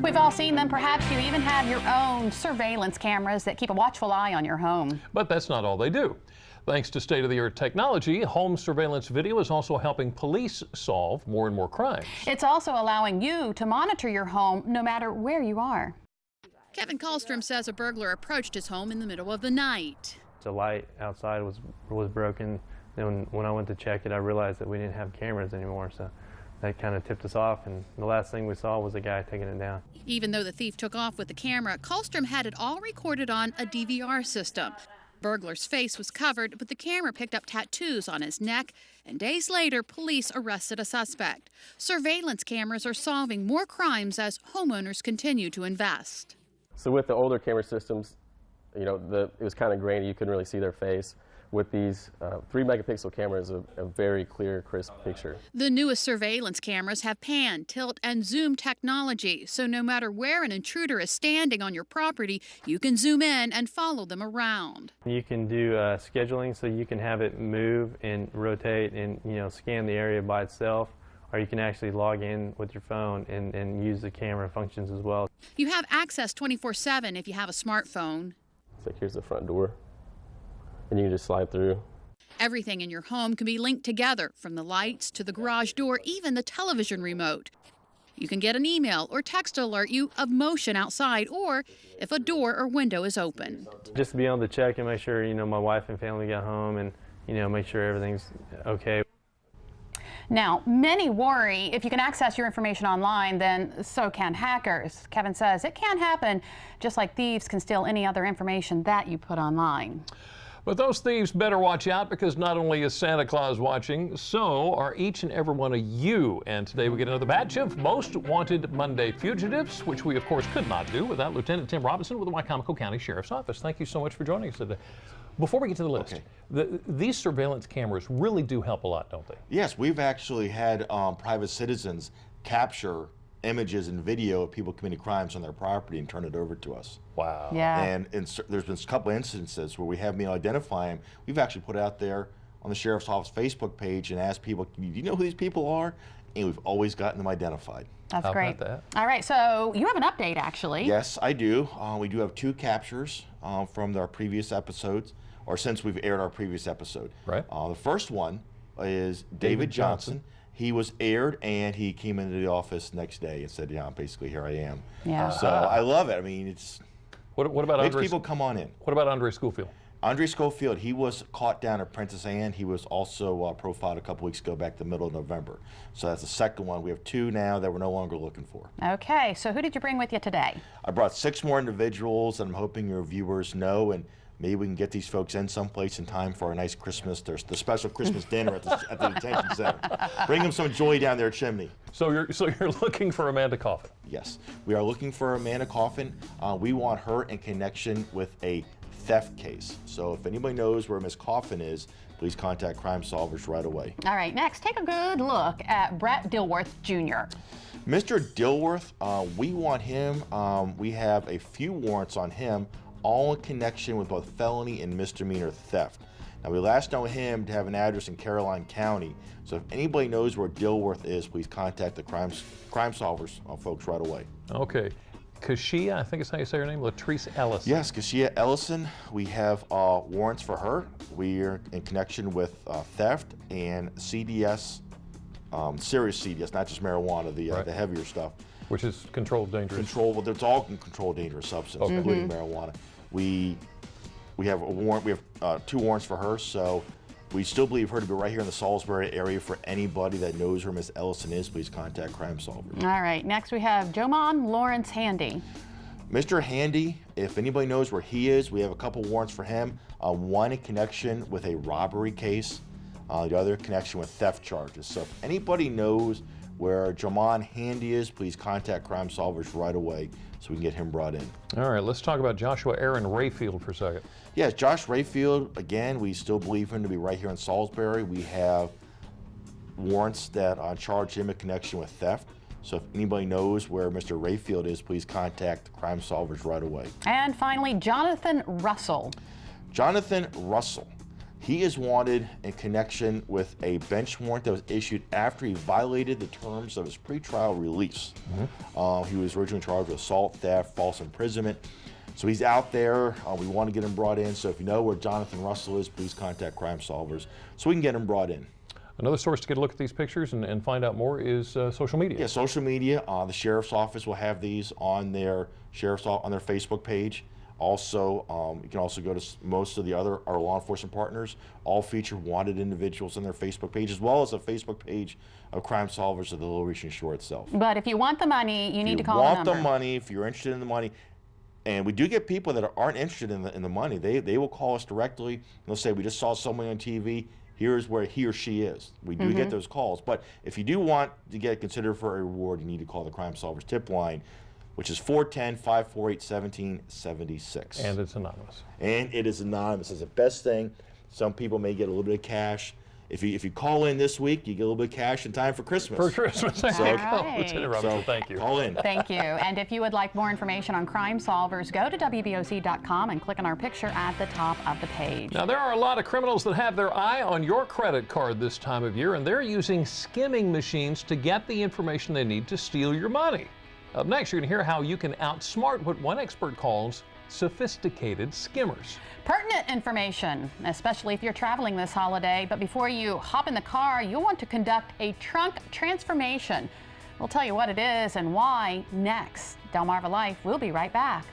We've all seen them. Perhaps you even have your own surveillance cameras that keep a watchful eye on your home. But that's not all they do. Thanks to state-of-the-art technology, home surveillance video is also helping police solve more and more crimes. It's also allowing you to monitor your home no matter where you are. Kevin Kallstrom says a burglar approached his home in the middle of the night. The light outside was broken. Then when I went to check it, I realized that we didn't have cameras anymore, so that kind of tipped us off, and the last thing we saw was a guy taking it down. Even though the thief took off with the camera, Kallstrom had it all recorded on a DVR system. Burglar's face was covered, but the camera picked up tattoos on his neck, and days later, police arrested a suspect. Surveillance cameras are solving more crimes as homeowners continue to invest. So with the older camera systems, it was kind of grainy, you couldn't really see their face. With these 3-megapixel cameras, a very clear, crisp picture. The newest surveillance cameras have pan, tilt, and zoom technology, so no matter where an intruder is standing on your property, you can zoom in and follow them around. You can do scheduling, so you can have it move and rotate and scan the area by itself, or you can actually log in with your phone and use the camera functions as well. You have access 24/7 if you have a smartphone. So here's the front door, and you can just slide through. Everything in your home can be linked together, from the lights to the garage door, even the television remote. You can get an email or text alert you of motion outside, or if a door or window is open. Just to be able to check and make sure my wife and family got home, and make sure everything's okay. Now, many worry if you can access your information online, then so can hackers. Kevin says it can happen, just like thieves can steal any other information that you put online. But those thieves better watch out, because not only is Santa Claus watching, so are each and every one of you. And today we get another batch of Most Wanted Monday fugitives, which we, of course, could not do without Lieutenant Tim Robinson with the Wycomico County Sheriff's Office. Thank you so much for joining us today. Before we get to the list, these surveillance cameras really do help a lot, don't they? Yes, we've actually had private citizens capture images and video of people committing crimes on their property and turn it over to us. Wow. Yeah. And there's been a couple of instances where we haven't been able to identify them. We've actually put it out there on the Sheriff's Office Facebook page and asked people, do you know who these people are? And we've always gotten them identified. That's How great. about that? All right, so you have an update, actually. Yes, I do. We do have 2 captures from our previous episodes, or since we've aired our previous episode. Right. The first one is David Johnson. He was aired, and he came into the office next day and said, "Yeah, basically here I am." Yeah. So I love it. I mean, it's What about makes Andre? people come on in. What about Andre Schofield? Andre Schofield, he was caught down at Princess Anne. He was also profiled a couple weeks ago, back the middle of November. So that's the second one. We have 2 now that we're no longer looking for. Okay, so who did you bring with you today? I brought 6 more individuals that I'm hoping your viewers know, and maybe we can get these folks in someplace in time for a nice Christmas, the special Christmas dinner at the detention center. Bring them some joy down their chimney. So you're looking for Amanda Coffin? Yes, we are looking for Amanda Coffin. We want her in connection with a theft case. So if anybody knows where Miss Coffin is, please contact Crime Solvers right away. All right, next, take a good look at Brett Dilworth Jr. Mr. Dilworth, we want him. We have a few warrants on him, all in connection with both felony and misdemeanor theft. Now, we last know him to have an address in Caroline County, so if anybody knows where Dilworth is, please contact the Crime Solvers folks right away. Okay. Kashia, I think it's how you say her name, Latrice Ellison. Yes, Kashia Ellison. We have warrants for her. We are in connection with theft and CDS, serious CDS, not just marijuana, the heavier stuff. Which is controlled dangerous. It's all controlled dangerous substance, including marijuana. We have a warrant. We have 2 warrants for her, so we still believe her to be right here in the Salisbury area. For anybody that knows where Miss Ellison is, please contact Crime Solvers. All right, next we have Jomon Lawrence Handy. Mr. Handy, if anybody knows where he is, we have a couple warrants for him. One in connection with a robbery case, the other in connection with theft charges. So if anybody knows where Jomon Handy is, please contact Crime Solvers right away so we can get him brought in. All right, let's talk about Joshua Aaron Rayfield for a second. Yes, Josh Rayfield, again, we still believe him to be right here in Salisbury. We have warrants that charge him in connection with theft. So if anybody knows where Mr. Rayfield is, please contact Crime Solvers right away. And finally, Jonathan Russell. Jonathan Russell. He is wanted in connection with a bench warrant that was issued after he violated the terms of his pretrial release. He was originally charged with assault, theft, false imprisonment. So he's out there. We want to get him brought in. So if you know where Jonathan Russell is, please contact Crime Solvers so we can get him brought in. Another source to get a look at these pictures and find out more is social media. Yeah, social media. The sheriff's office will have these on their Facebook page. Also, you can also go to most of our law enforcement partners. All feature wanted individuals on their Facebook page, as well as a Facebook page of Crime Solvers of the Little Region Shore itself. But if you want the money, you need to call the If you number. want the money, if you're interested in the money, and we do get people that aren't interested in the money, they will call us directly. And they'll say, we just saw someone on TV. Here's where he or she is. We do get those calls. But if you do want to get considered for a reward, you need to call the Crime Solvers tip line, which is 410-548-1776. And it's anonymous. And it is anonymous. It's the best thing. Some people may get a little bit of cash. If you call in this week, you get a little bit of cash in time for Christmas. For Christmas. There you go, Right. Lieutenant Robinson. Thank you. Call in. Thank you. And if you would like more information on Crime Solvers, go to WBOZ.com and click on our picture at the top of the page. Now, there are a lot of criminals that have their eye on your credit card this time of year, and they're using skimming machines to get the information they need to steal your money. Up next, you're going to hear how you can outsmart what one expert calls sophisticated skimmers. Pertinent information, especially if you're traveling this holiday. But before you hop in the car, you'll want to conduct a trunk transformation. We'll tell you what it is and why next. Delmarva Life will be right back.